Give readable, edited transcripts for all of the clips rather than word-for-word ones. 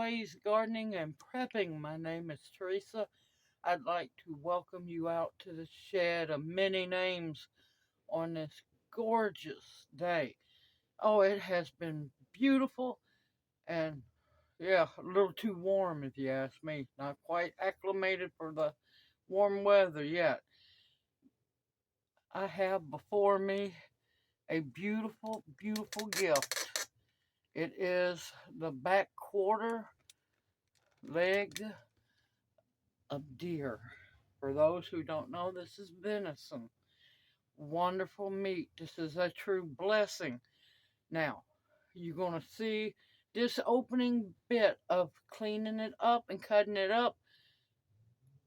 ways gardening and prepping. My name is Teresa. I'd like to welcome you out to the shed of many names on this gorgeous day. Oh, it has been beautiful and yeah, a little too warm if you ask me. Not quite acclimated for the warm weather yet. I have before me a beautiful, beautiful gift. It is the back quarter leg of deer. For those who don't know, this is venison. Wonderful meat. This is a true blessing. Now, you're going to see this opening bit of cleaning it up and cutting it up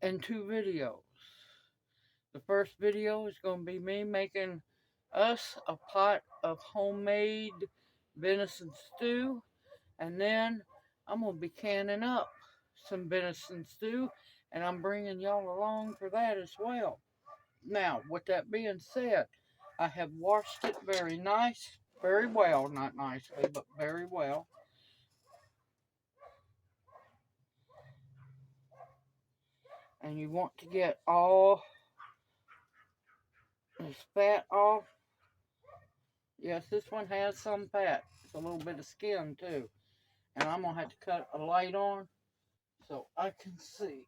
in two videos. The first video is going to be me making us a pot of homemade venison stew, and then I'm going to be canning up some venison stew, and I'm bringing y'all along for that as well. Now, with that being said, I have washed it very well, not nicely, but very well. And you want to get all this fat off. Yes, this one has some fat. It's a little bit of skin too. And I'm going to have to cut a light on so I can see.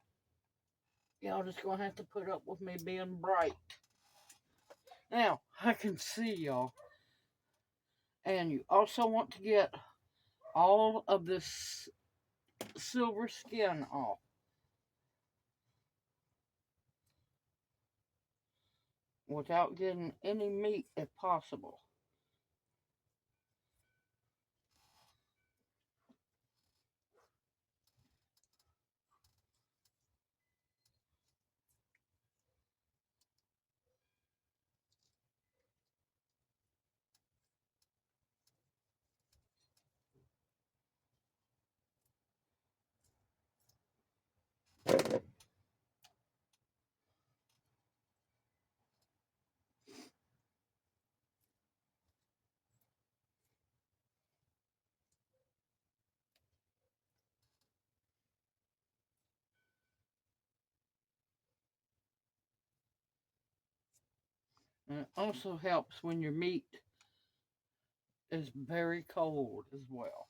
Y'all just going to have to put up with me being bright. Now, I can see y'all. And you also want to get all of this silver skin off. Without getting any meat if possible. And it also helps when your meat is very cold as well.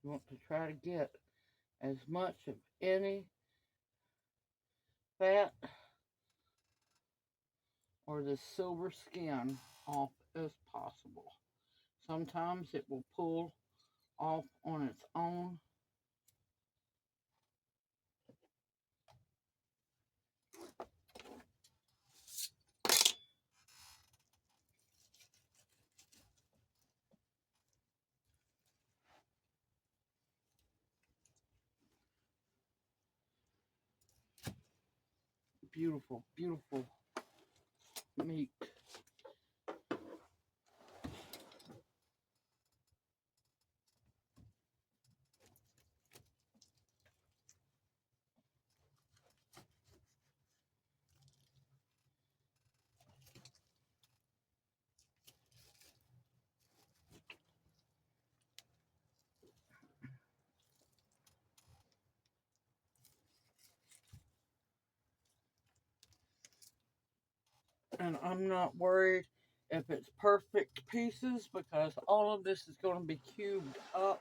You want to try to get as much of any fat or the silver skin off as possible. Sometimes it will pull off on its own. Beautiful, beautiful meat. And I'm not worried if it's perfect pieces because all of this is going to be cubed up.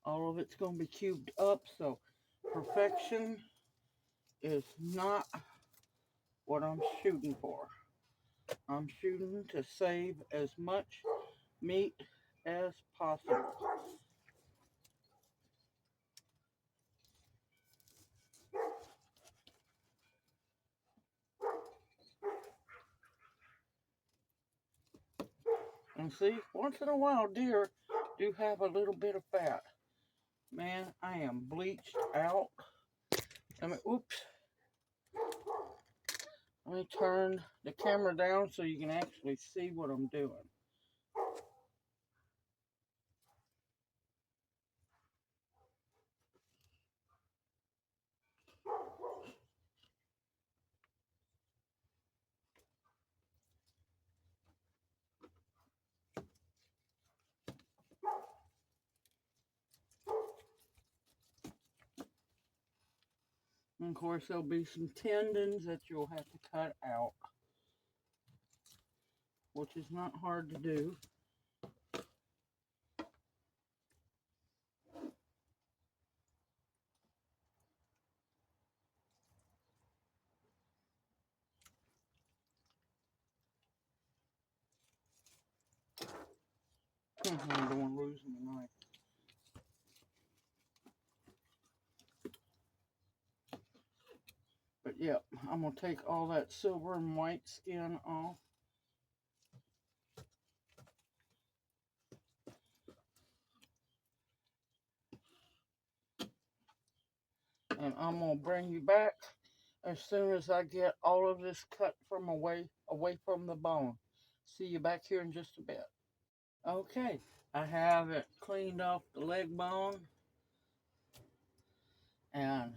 All of it's going to be cubed up, so perfection is not what I'm shooting for. I'm shooting to save as much meat as possible. And see, once in a while deer do have a little bit of fat. Man, I am bleached out. Oops. Let me turn the camera down so you can actually see what I'm doing. And of course, there'll be some tendons that you'll have to cut out, which is not hard to do. I don't want to lose my knife. But yeah, I'm going to take all that silver and white skin off. And I'm going to bring you back as soon as I get all of this cut from away from the bone. See you back here in just a bit. Okay, I have it cleaned off the leg bone, and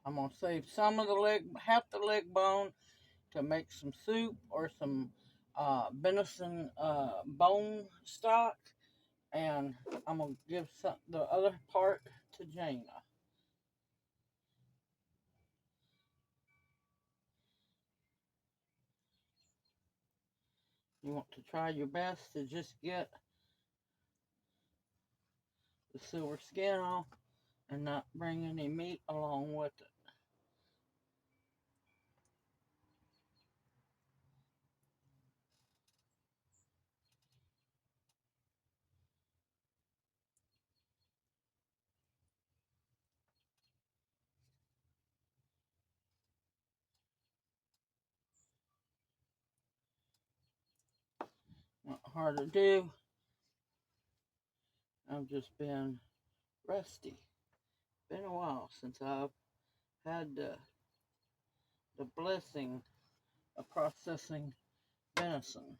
I'm going to save some of the leg, half the leg bone, to make some soup or some venison bone stock, and I'm going to give the other part to Jana. You want to try your best to just get the silver skin off and not bring any meat along with it. Not hard to do. I've just been rusty. Been a while since I've had the blessing of processing venison.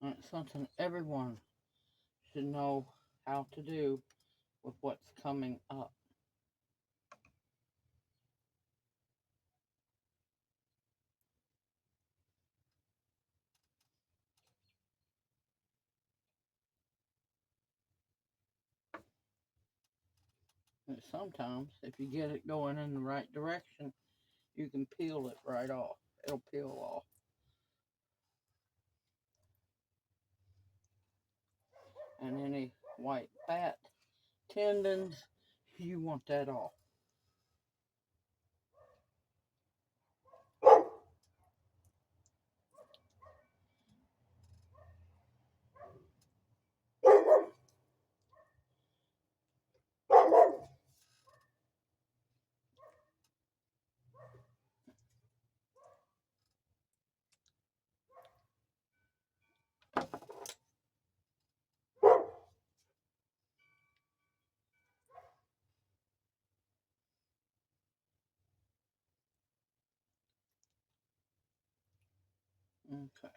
And it's something everyone should know how to do with what's coming up. And sometimes, if you get it going in the right direction, you can peel it right off. It'll peel off. And any white fat, tendons, you want that off. Okay.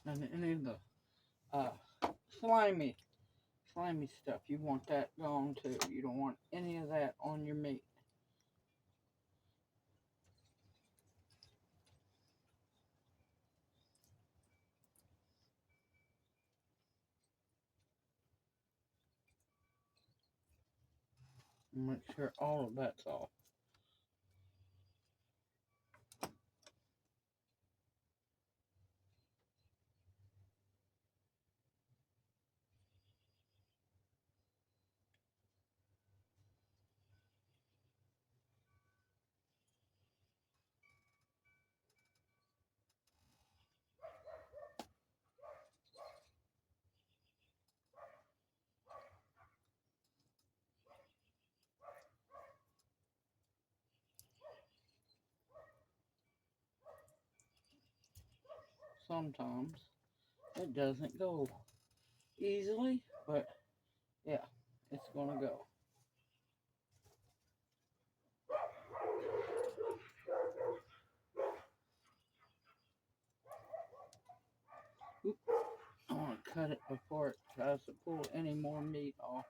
And any of the uh, slimy, slimy stuff, you want that gone too. You don't want any of that on your meat. Make sure all of that's off. Sometimes it doesn't go easily, but yeah, it's gonna go. Oop, I want to cut it before it tries to pull any more meat off.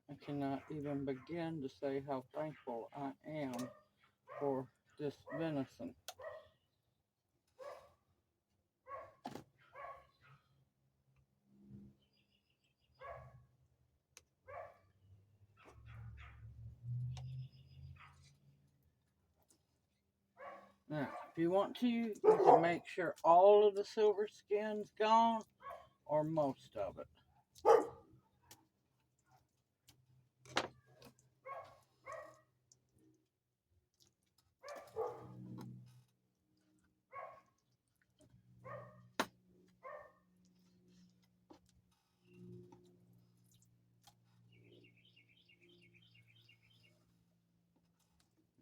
I cannot even begin to say how thankful I am for this venison. Now, if you want to, you can make sure all of the silver skin's gone or most of it.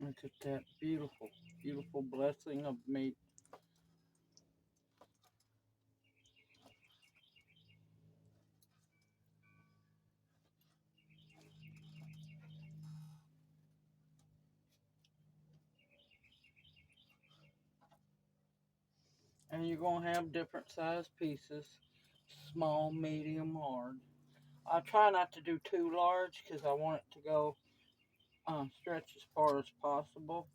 Look at that beautiful, beautiful blessing of meat. And you're going to have different size pieces, small, medium, large. I try not to do too large because I want it to go stretch as far as possible.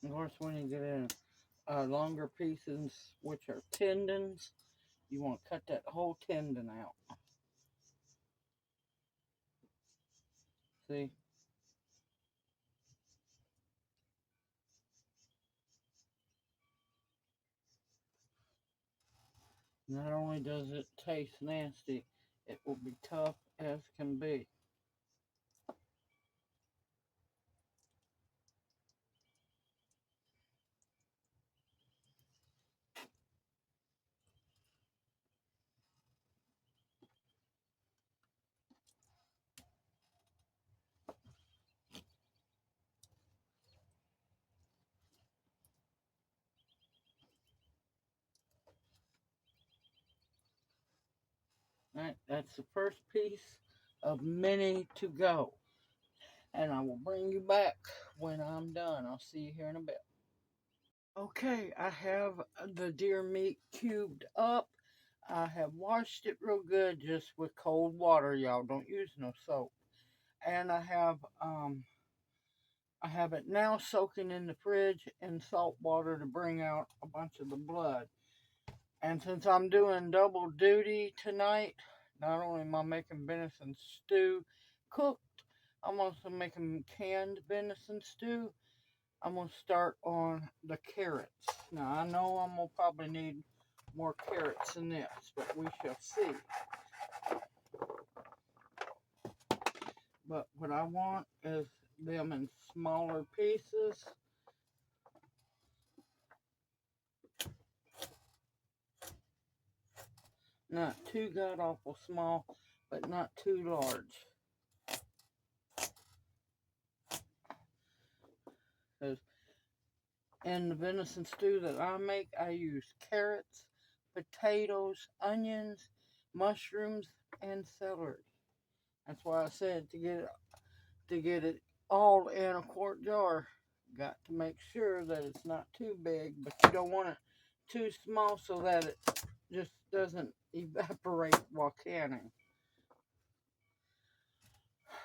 Of course, when you get in longer pieces, which are tendons, you want to cut that whole tendon out. See? Not only does it taste nasty, it will be tough as can be. Alright, that's the first piece of many to go. And I will bring you back when I'm done. I'll see you here in a bit. Okay, I have the deer meat cubed up. I have washed it real good just with cold water, y'all. Don't use no soap. And I have it now soaking in the fridge in salt water to bring out a bunch of the blood. And since I'm doing double duty tonight, not only am I making venison stew cooked, I'm also making canned venison stew. I'm going to start on the carrots. Now, I know I'm going to probably need more carrots than this, but we shall see. But what I want is them in smaller pieces. Not too god awful small, but not too large. Because in the venison stew that I make, I use carrots, potatoes, onions, mushrooms, and celery. That's why I said to get it all in a quart jar, got to make sure that it's not too big, but you don't want it too small so that it just doesn't evaporate while canning.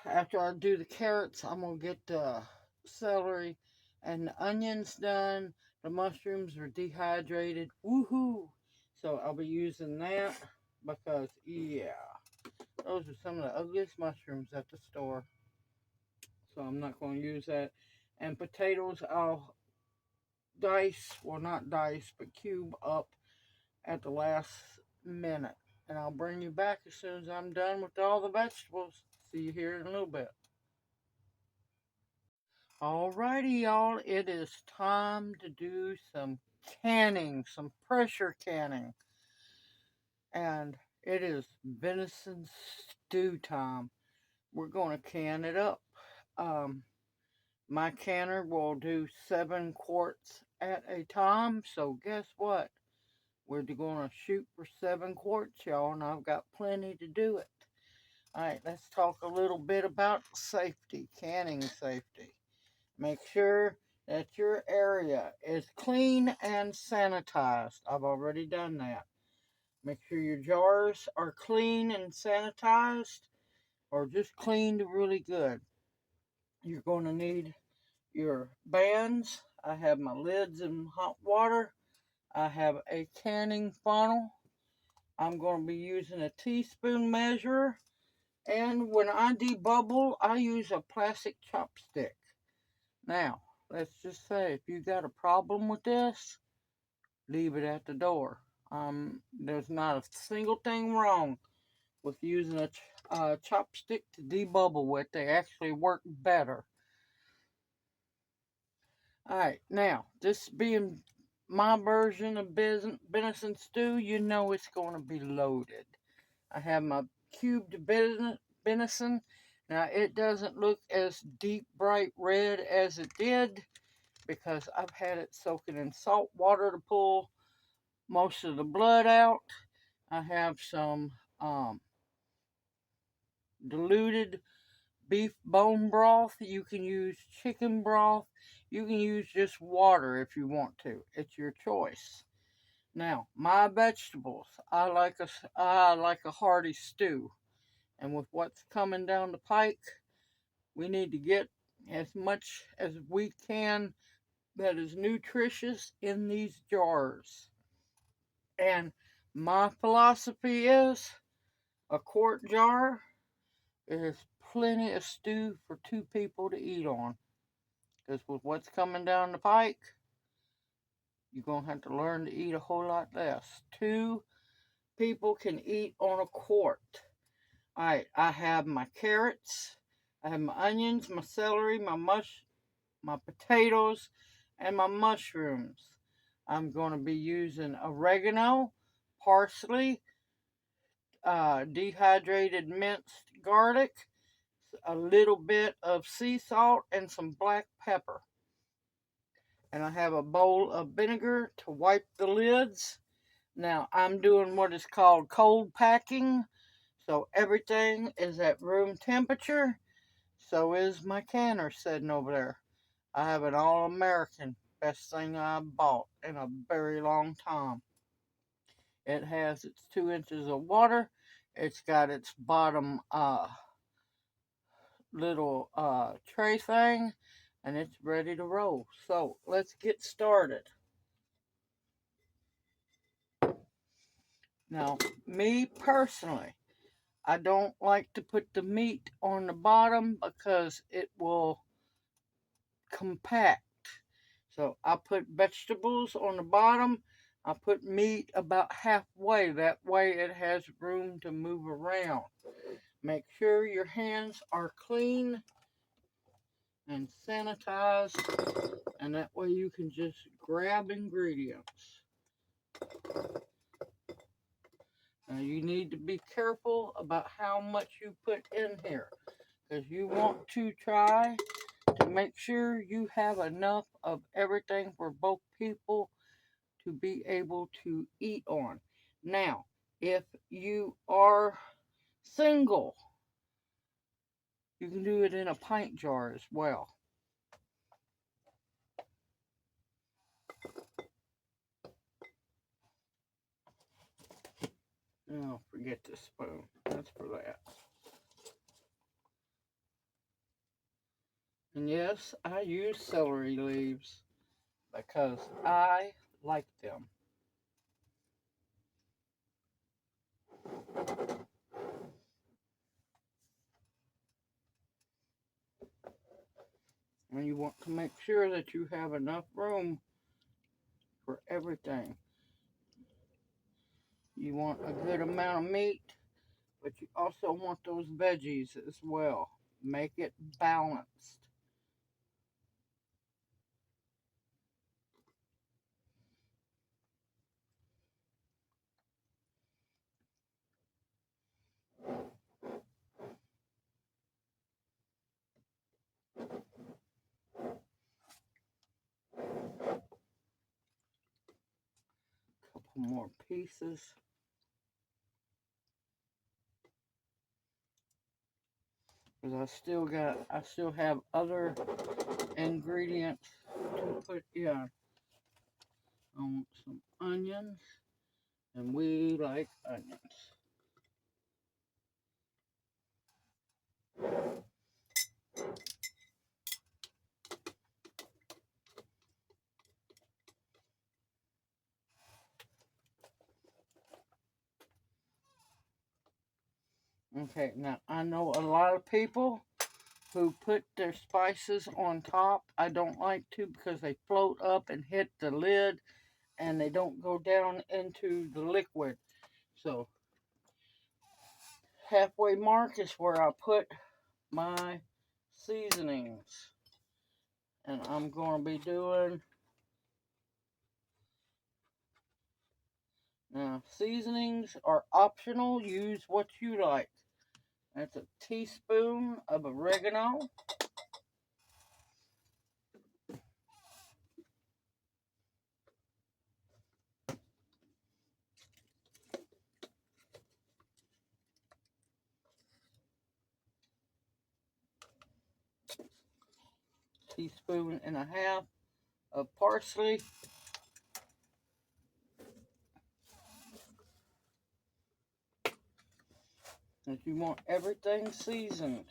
After I do the carrots, I'm going to get the celery and the onions done. The mushrooms are dehydrated. Woohoo! So I'll be using that because, yeah, those are some of the ugliest mushrooms at the store. So I'm not going to use that. And potatoes, I'll dice, well, not dice, but cube up at the last minute. And I'll bring you back as soon as I'm done with all the vegetables. See you here in a little bit. Alrighty, y'all, it is time to do some canning, some pressure canning. And it is venison stew time. We're going to can it up. My canner will do 7 quarts at a time. So guess what? We're going to shoot for 7 quarts, y'all, and I've got plenty to do it. All right, let's talk a little bit about safety, canning safety. Make sure that your area is clean and sanitized. I've already done that. Make sure your jars are clean and sanitized or just cleaned really good. You're going to need your bands. I have my lids in hot water. I have a canning funnel. I'm going to be using a teaspoon measure. And when I debubble, I use a plastic chopstick. Now, let's just say if you got a problem with this, leave it at the door. There's not a single thing wrong with using a chopstick to debubble with. They actually work better. Alright, now, this being my version of venison stew, you know it's going to be loaded. I have my cubed venison. Now, it doesn't look as deep, bright red as it did because I've had it soaking in salt water to pull most of the blood out. I have some diluted beef bone broth. You can use chicken broth. You can use just water if you want to. It's your choice. Now, my vegetables, I like a hearty stew. And with what's coming down the pike, we need to get as much as we can that is nutritious in these jars. And my philosophy is a quart jar is plenty of stew for 2 people to eat on. Because with what's coming down the pike, you're going to have to learn to eat a whole lot less. 2 people can eat on a quart. Alright, I have my carrots, I have my onions, my celery, my potatoes, and my mushrooms. I'm going to be using oregano, parsley, dehydrated minced garlic, a little bit of sea salt, and some black pepper. And I have a bowl of vinegar to wipe the lids. Now, I'm doing what is called cold packing, so everything is at room temperature. So is my canner sitting over there. I have an all-American best thing I bought in a very long time. It has its 2 inches of water. It's got its bottom little tray thing, and it's ready to roll. So let's get started. Now, me personally, I don't like to put the meat on the bottom because it will compact. So I put vegetables on the bottom. I put meat about halfway. That way it has room to move around. Make sure your hands are clean and sanitized, and that way you can just grab ingredients. Now you need to be careful about how much you put in here, because you want to try to make sure you have enough of everything for both people to be able to eat on. Now, if you are single, you can do it in a pint jar as well. Oh, forget the spoon. That's for that. And yes, I use celery leaves because I like them. And you want to make sure that you have enough room for everything. You want a good amount of meat, but you also want those veggies as well. Make it balanced. Couple more pieces. Because I still have other ingredients to put in. I want some onions, and we like onions. Okay, now I know a lot of people who put their spices on top. I don't like to because they float up and hit the lid and they don't go down into the liquid. So halfway mark is where I put my seasonings. And I'm going to be doing, now seasonings are optional. Use what you like. That's a teaspoon of oregano. Teaspoon and a half of parsley. If you want everything seasoned.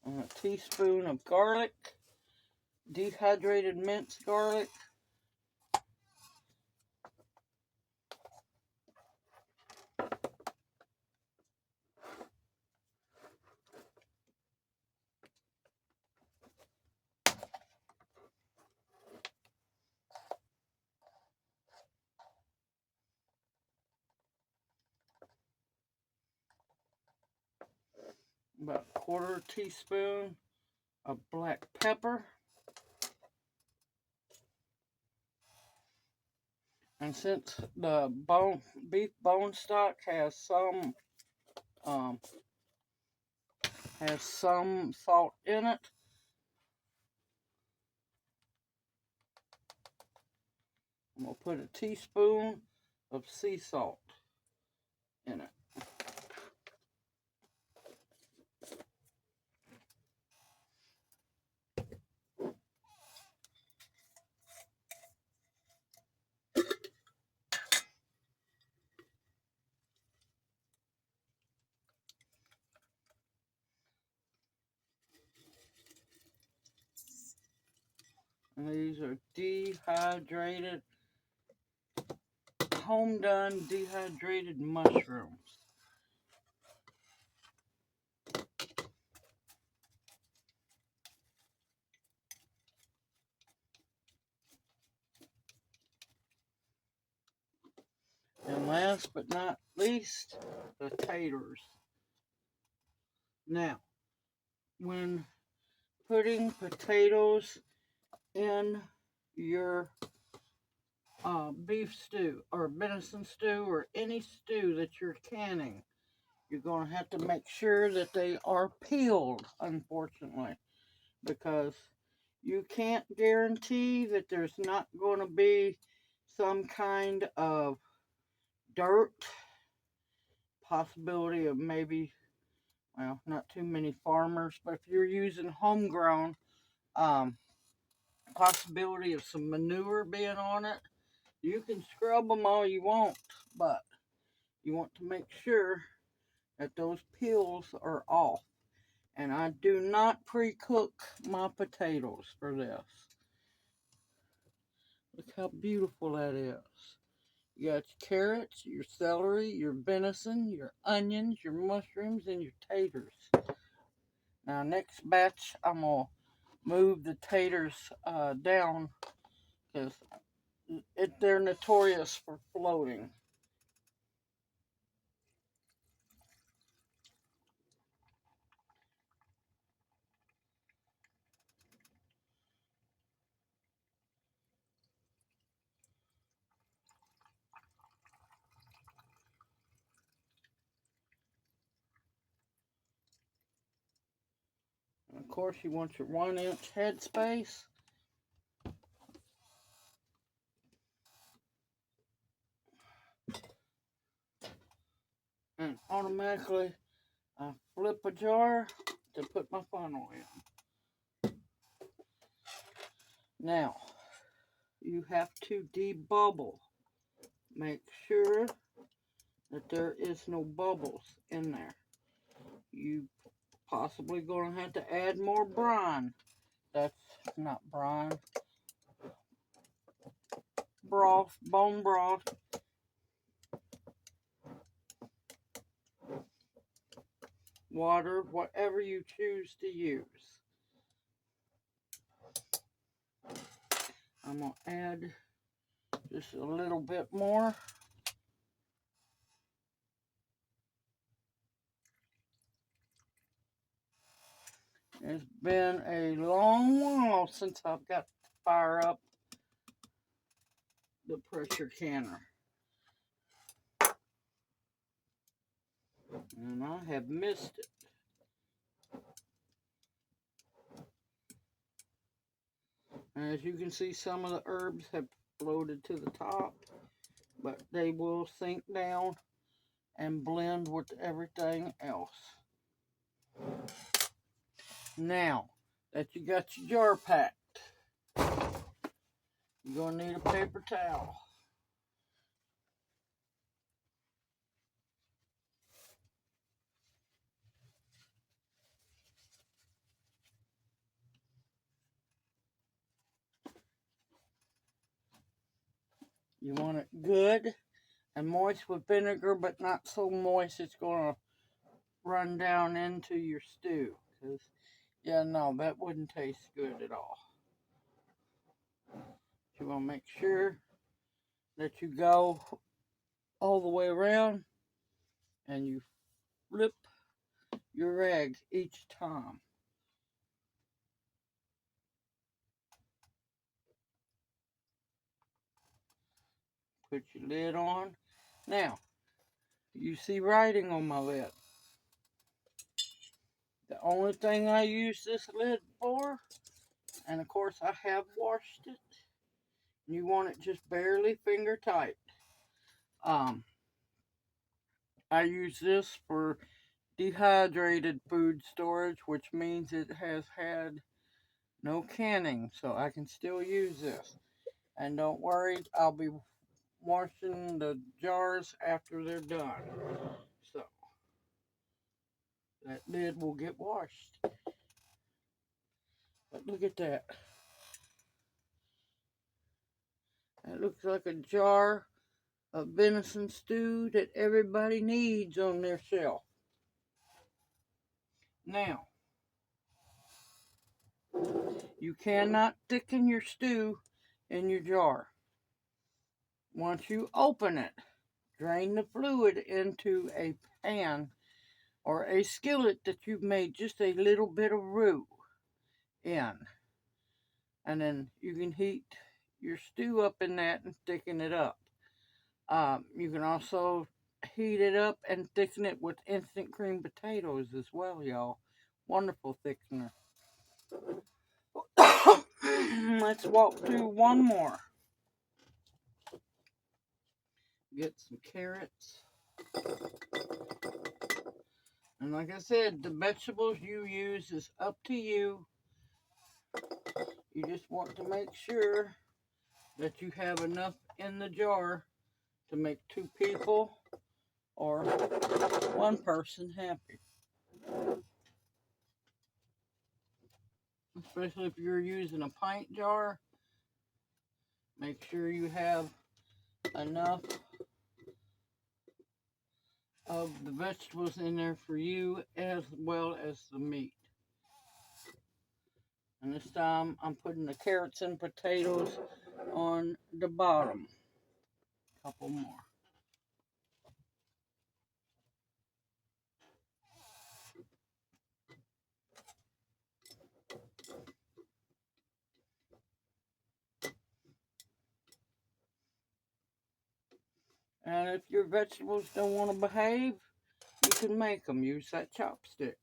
And a teaspoon of garlic, dehydrated minced garlic. About a quarter teaspoon of black pepper. And since the beef bone stock has some salt in it, I'm gonna put a teaspoon of sea salt in it. And these are dehydrated, home done dehydrated mushrooms. And last but not least, the taters. Now, when putting potatoes in your beef stew or venison stew or any stew that you're canning, you're going to have to make sure that they are peeled, unfortunately, because you can't guarantee that there's not going to be some kind of dirt, possibility of maybe, well, not too many farmers, but if you're using homegrown, um, possibility of some manure being on it. You can scrub them all you want, but you want to make sure that those peels are off. And I do not pre-cook my potatoes for this. Look how beautiful that is. You got your carrots, your celery, your venison, your onions, your mushrooms, and your taters. Now, next batch, I'm going to move the taters down because they're notorious for floating. And of course, you want your 1-inch headspace. And automatically, I flip a jar to put my funnel in. Now, you have to debubble. Make sure that there is no bubbles in there. You possibly going to have to add more brine. That's not brine. Broth, bone broth. Water, whatever you choose to use. I'm going to add just a little bit more. It's been a long while since I've got to fire up the pressure canner. And I have missed it. As you can see, some of the herbs have floated to the top, but they will sink down and blend with everything else. Now that you got your jar packed, you're going to need a paper towel. You want it good and moist with vinegar, but not so moist it's going to run down into your stew. Because, yeah, no, that wouldn't taste good at all. You want to make sure that you go all the way around and you flip your egg each time. Put your lid on. Now, you see writing on my lid. The only thing I use this lid for, and of course I have washed it, you want it just barely finger tight. I use this for dehydrated food storage, which means it has had no canning, so I can still use this. And don't worry, I'll be washing the jars after they're done. So, that lid will get washed. But look at that. That looks like a jar of venison stew that everybody needs on their shelf. Now, you cannot thicken your stew in your jar. Once you open it, drain the fluid into a pan or a skillet that you've made just a little bit of roux in. And then you can heat your stew up in that and thicken it up. You can also heat it up and thicken it with instant cream potatoes as well, y'all. Wonderful thickener. Let's walk through one more. Get some carrots. And like I said, the vegetables you use is up to you. You just want to make sure that you have enough in the jar to make 2 people or 1 person happy. Especially if you're using a pint jar, make sure you have enough of the vegetables in there for you as well as the meat. And this time I'm putting the carrots and potatoes on the bottom. A couple more. And if your vegetables don't want to behave, you can make them. Use that chopstick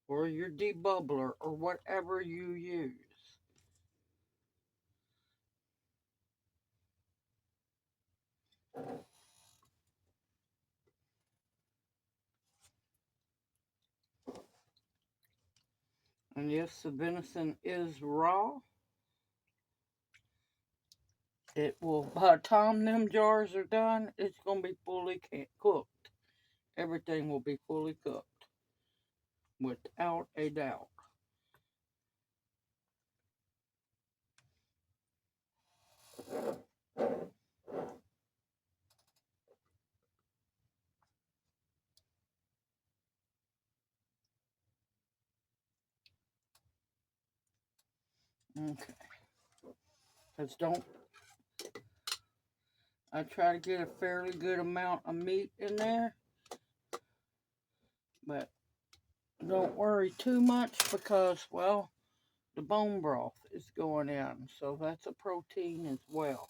or your debubbler or whatever you use. And yes, the venison is raw. It will, by the time them jars are done, it's going to be fully cooked. Everything will be fully cooked, without a doubt. Okay. Because I try to get a fairly good amount of meat in there, but don't worry too much because, well, the bone broth is going in, so that's a protein as well.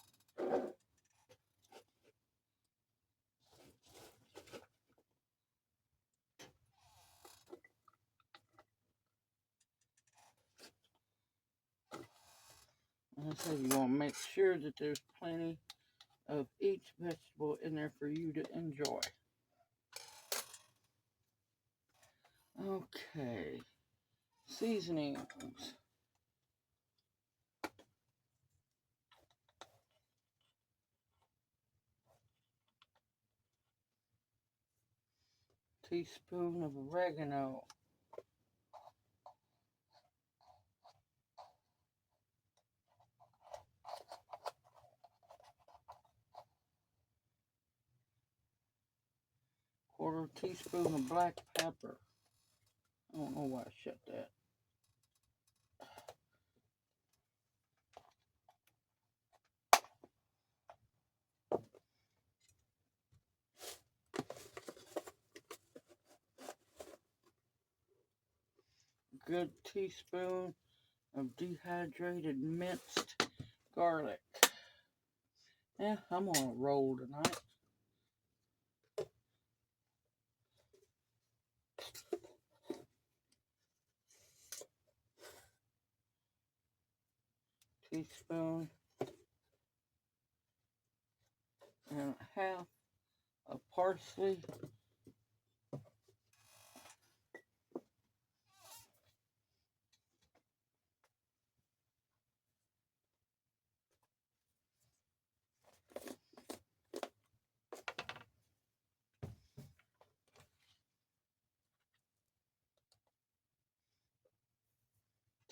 And I said, you want to make sure that there's plenty of each vegetable in there for you to enjoy. Okay, seasonings. Teaspoon of oregano. Quarter teaspoon of black pepper. I don't know why I shut that. Good teaspoon of dehydrated minced garlic. Yeah, I'm on a roll tonight. Teaspoon and a half of parsley.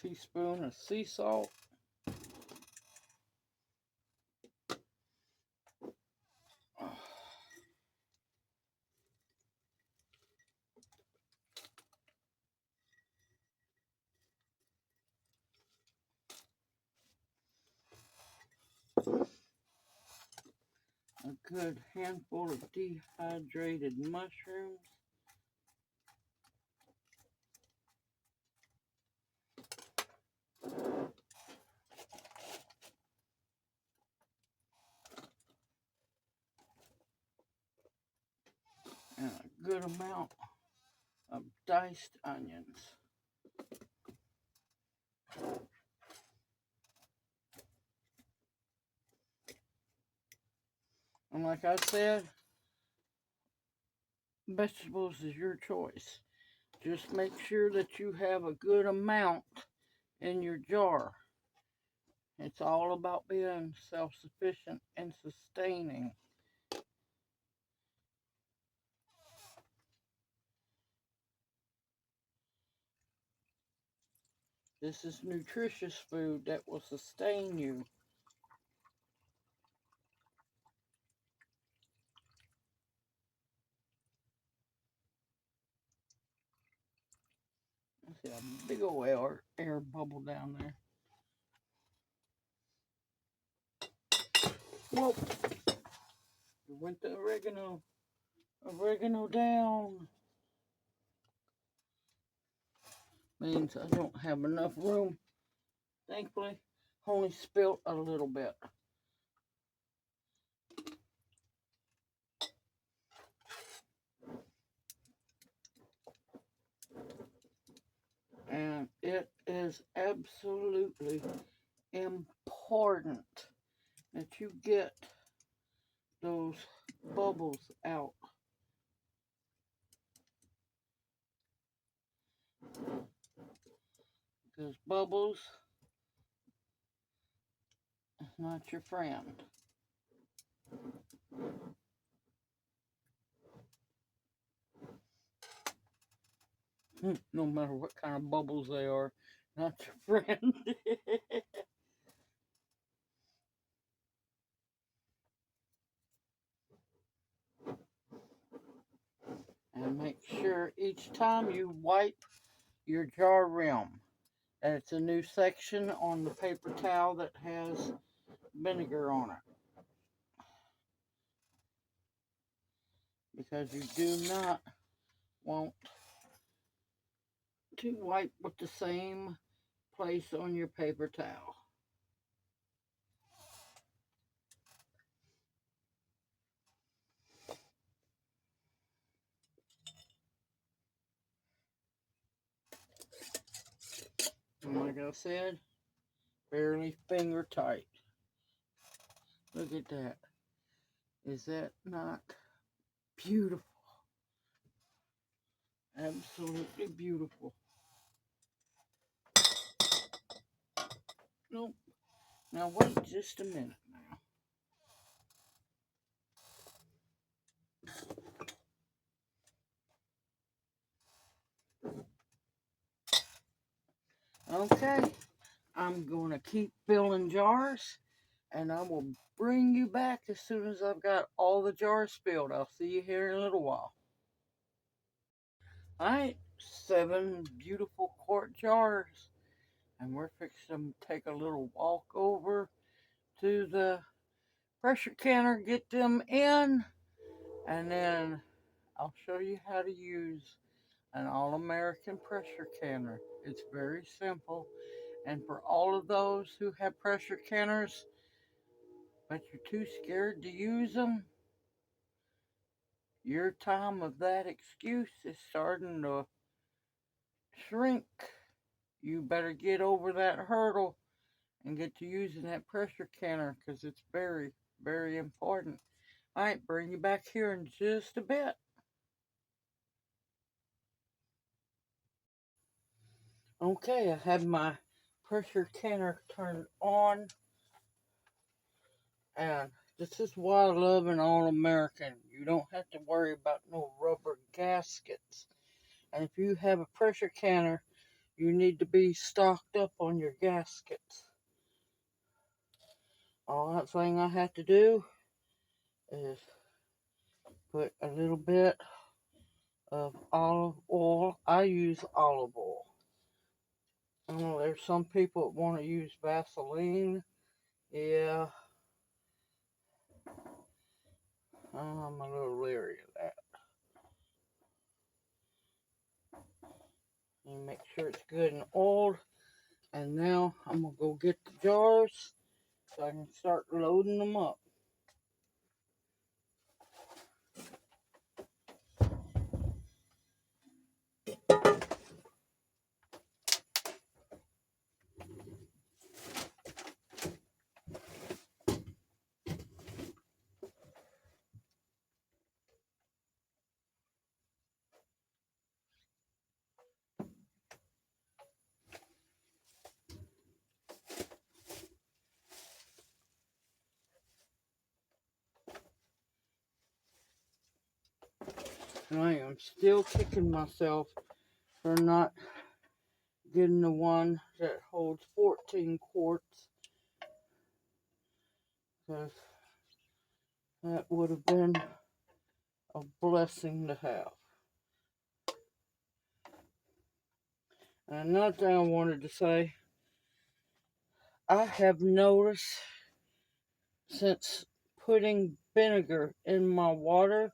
Teaspoon of sea salt. a good handful of dehydrated mushrooms. And a good amount of diced onions. And like I said, vegetables is your choice. Just make sure that you have a good amount in your jar. It's all about being self-sufficient and sustaining. This is nutritious food that will sustain you. I see a big old air bubble down there. Whoa! Went the oregano. Oregano down. Means I don't have enough room. Thankfully, only spilt a little bit. And it is absolutely important that you get those bubbles out. Because bubbles is not your friend. No matter what kind of bubbles they are, not your friend. And make sure each time you wipe your jar rim that it's a new section on the paper towel that has vinegar on it. Because you do not want to wipe with the same place on your paper towel. And like I said, barely finger tight. Look at that. Is that not beautiful? Absolutely beautiful. Nope. Now wait just a minute now. Okay. I'm going to keep filling jars, and I will bring you back as soon as I've got all the jars filled. I'll see you here in a little while. Alright, 7 beautiful quart jars. And we're fixing to take a little walk over to the pressure canner, get them in, and then I'll show you how to use an all-American pressure canner. It's very simple. And for all of those who have pressure canners, but you're too scared to use them, your time of that excuse is starting to shrink. You better get over that hurdle and get to using that pressure canner because it's very, very important. All right, bring you back here in just a bit. Okay, I have my pressure canner turned on, and this is why I love an all-American. You don't have to worry about no rubber gaskets. And if you have a pressure canner, you need to be stocked up on your gaskets. All that thing I have to do is put a little bit of olive oil. I use olive oil. I know there's some people that want to use Vaseline. Yeah, I'm a little leery of that. You make sure it's good and oiled. And now I'm going to go get the jars so I can start loading them up. And I am still kicking myself for not getting the one that holds 14 quarts. Because that would have been a blessing to have. And another thing I wanted to say, I have noticed since putting vinegar in my water,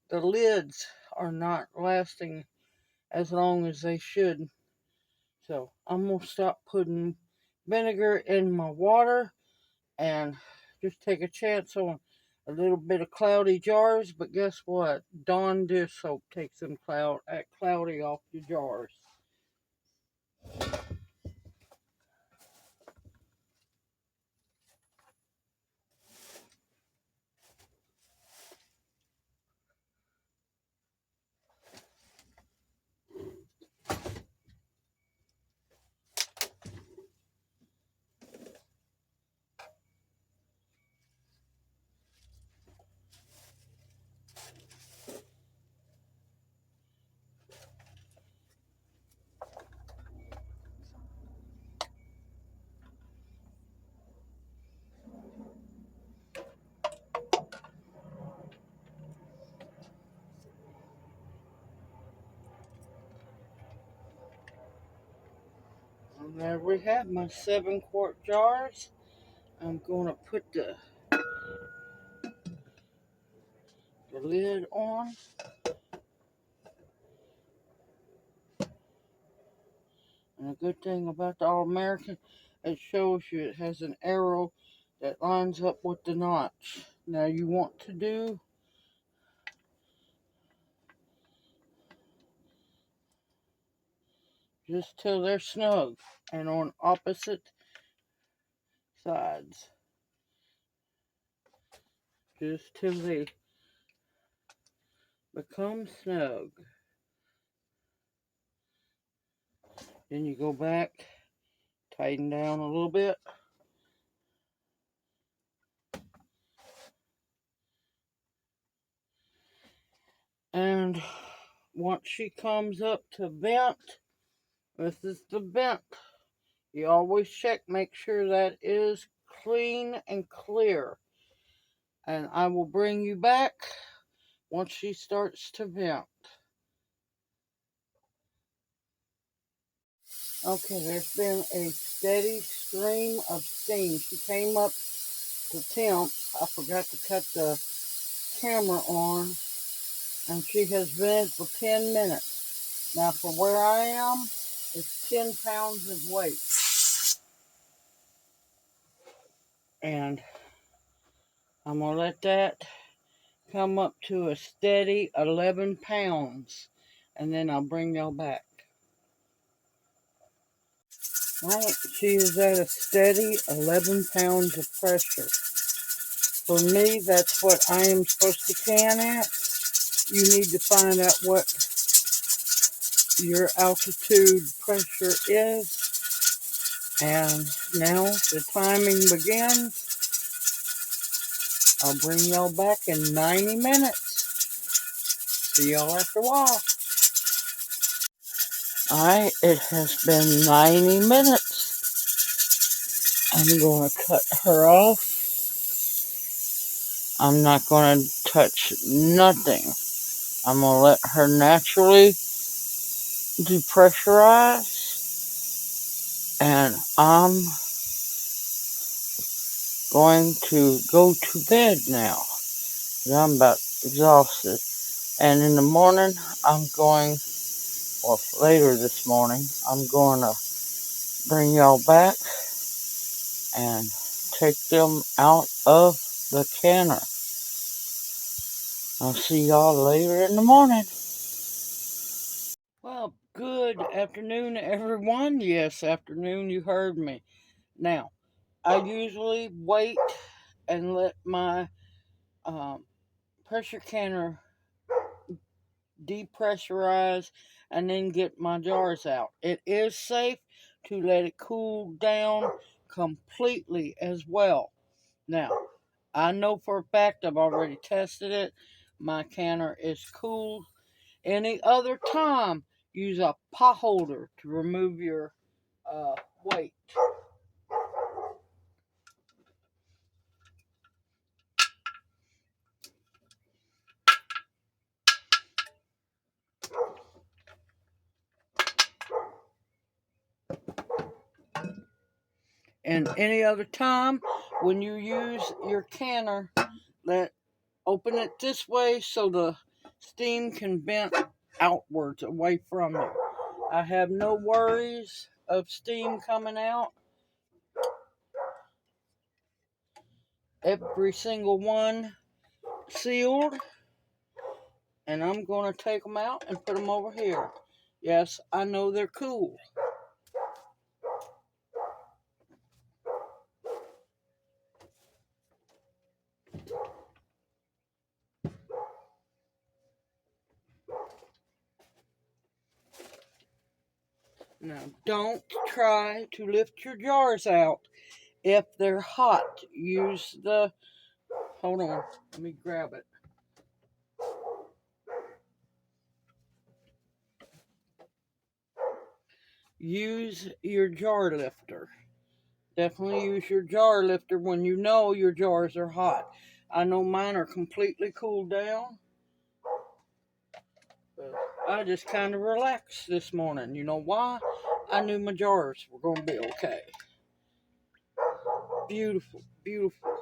the lids are not lasting as long as they should. So I'm going to stop putting vinegar in my water and just take a chance on a little bit of cloudy jars. But guess what? Dawn dish soap takes them cloudy off your jars. And there we have my 7-quart jars. I'm going to put the lid on. And the good thing about the All-American, it shows you it has an arrow that lines up with the notch. Now you want to do just till they're snug and on opposite sides. Just till they become snug. Then you go back, tighten down a little bit. And once she comes up to vent, this is the vent. You always check, make sure that is clean and clear. And I will bring you back once she starts to vent. Okay, there's been a steady stream of steam. She came up to temp. I forgot to cut the camera on, and she has vented for 10 minutes. Now, for where I am, it's 10 pounds of weight. And I'm going to let that come up to a steady 11 pounds, and then I'll bring y'all back. Right, she is at a steady 11 pounds of pressure. For me, that's what I am supposed to can at. You need to find out what your altitude pressure is. And now the timing begins. I'll bring y'all back in 90 minutes. See y'all after a while. Alright, it has been 90 minutes. I'm going to cut her off. I'm not going to touch nothing. I'm going to let her naturally depressurize. And I'm going to go to bed now. I'm about exhausted. And in the morning, later this morning, I'm going to bring y'all back and take them out of the canner. I'll see y'all later in the morning. Well, good afternoon, everyone. Yes, afternoon, you heard me. Now, I usually wait and let my pressure canner depressurize and then get my jars out. It is safe to let it cool down completely as well. Now, I know for a fact I've already tested it. My canner is cool. Any other time, use a pot holder to remove your weight. And any other time, when you use your canner, open it this way so the steam can vent outwards away from you. I have no worries of steam coming out. Every single one sealed. And I'm going to take them out and put them over here. Yes, I know they're cool. Now, don't try to lift your jars out if they're hot. Hold on, let me grab it. Use your jar lifter. Definitely use your jar lifter when you know your jars are hot. I know mine are completely cooled down. But I just kind of relaxed this morning. You know why? I knew my jars were going to be okay. Beautiful, beautiful.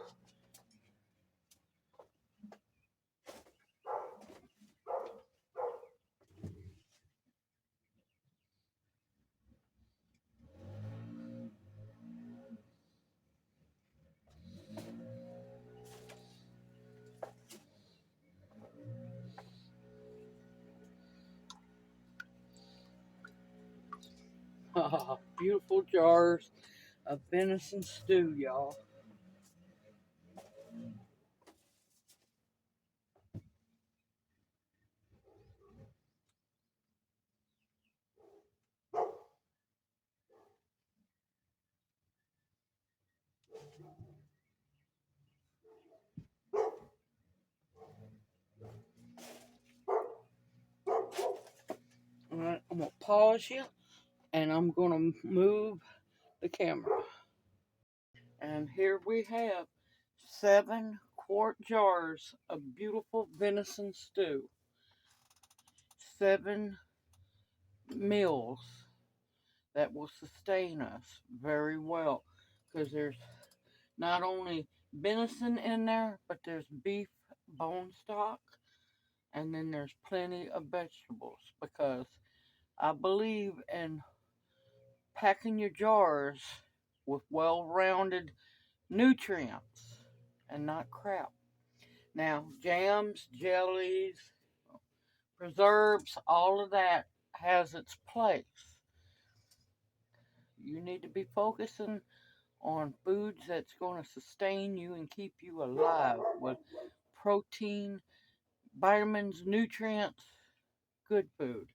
Beautiful jars of venison stew, y'all. All right, I'm going to pause you and I'm going to move the camera. And here we have 7-quart jars of beautiful venison stew. 7 meals that will sustain us very well because there's not only venison in there, but there's beef bone stock, and then there's plenty of vegetables because I believe in packing your jars with well-rounded nutrients and not crap. Now, jams, jellies, preserves, all of that has its place. You need to be focusing on foods that's going to sustain you and keep you alive with protein, vitamins, nutrients, good food.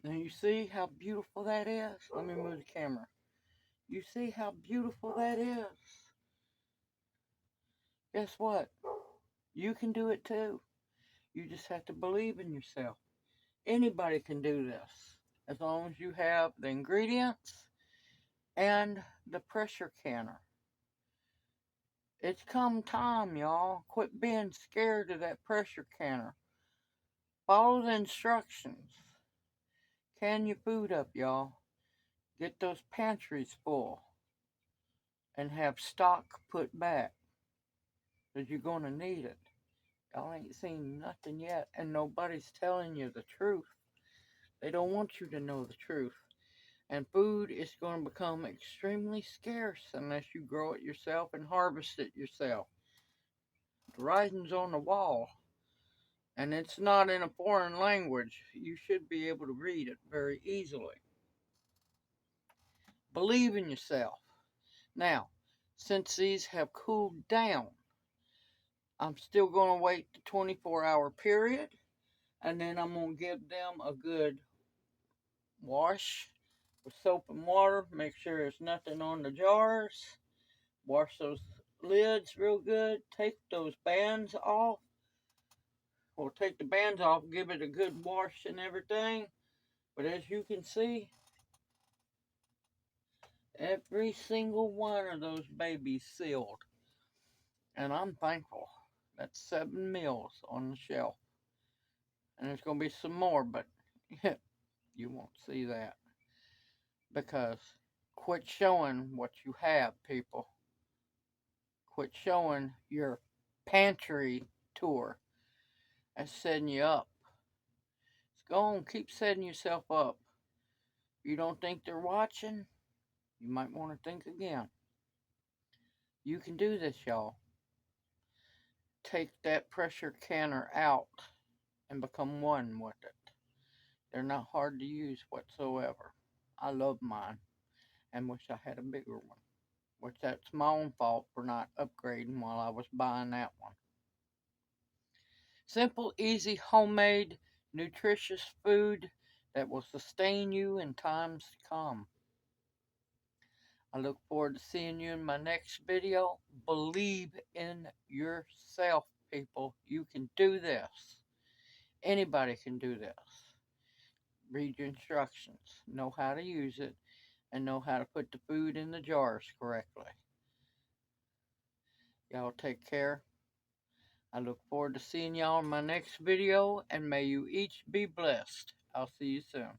Now you see how beautiful that is? Let me move the camera. You see how beautiful that is? Guess what? You can do it too. You just have to believe in yourself. Anybody can do this as long as you have the ingredients and the pressure canner. It's come time, y'all. Quit being scared of that pressure canner. Follow the instructions. Can your food up, y'all. Get those pantries full and have stock put back because you're going to need it. Y'all ain't seen nothing yet, and nobody's telling you the truth. They don't want you to know the truth. And food is going to become extremely scarce unless you grow it yourself and harvest it yourself. The writing's on the wall, and it's not in a foreign language. You should be able to read it very easily. Believe in yourself. Now, since these have cooled down, I'm still going to wait the 24-hour period, and then I'm going to give them a good wash with soap and water. Make sure there's nothing on the jars. Wash those lids real good. Take those bands off. Or take the bands off, give it a good wash and everything. But as you can see, every single one of those babies sealed. And I'm thankful. That's 7 meals on the shelf. And there's going to be some more, but you won't see that. Because quit showing what you have, people. Quit showing your pantry tour. That's setting you up. So go on, keep setting yourself up. If you don't think they're watching, you might want to think again. You can do this, y'all. Take that pressure canner out and become one with it. They're not hard to use whatsoever. I love mine and wish I had a bigger one. Which that's my own fault for not upgrading while I was buying that one. Simple, easy, homemade, nutritious food that will sustain you in times to come. I look forward to seeing you in my next video. Believe in yourself, people. You can do this. Anybody can do this. Read your instructions, know how to use it, and know how to put the food in the jars correctly. Y'all take care. I look forward to seeing y'all in my next video, and may you each be blessed. I'll see you soon.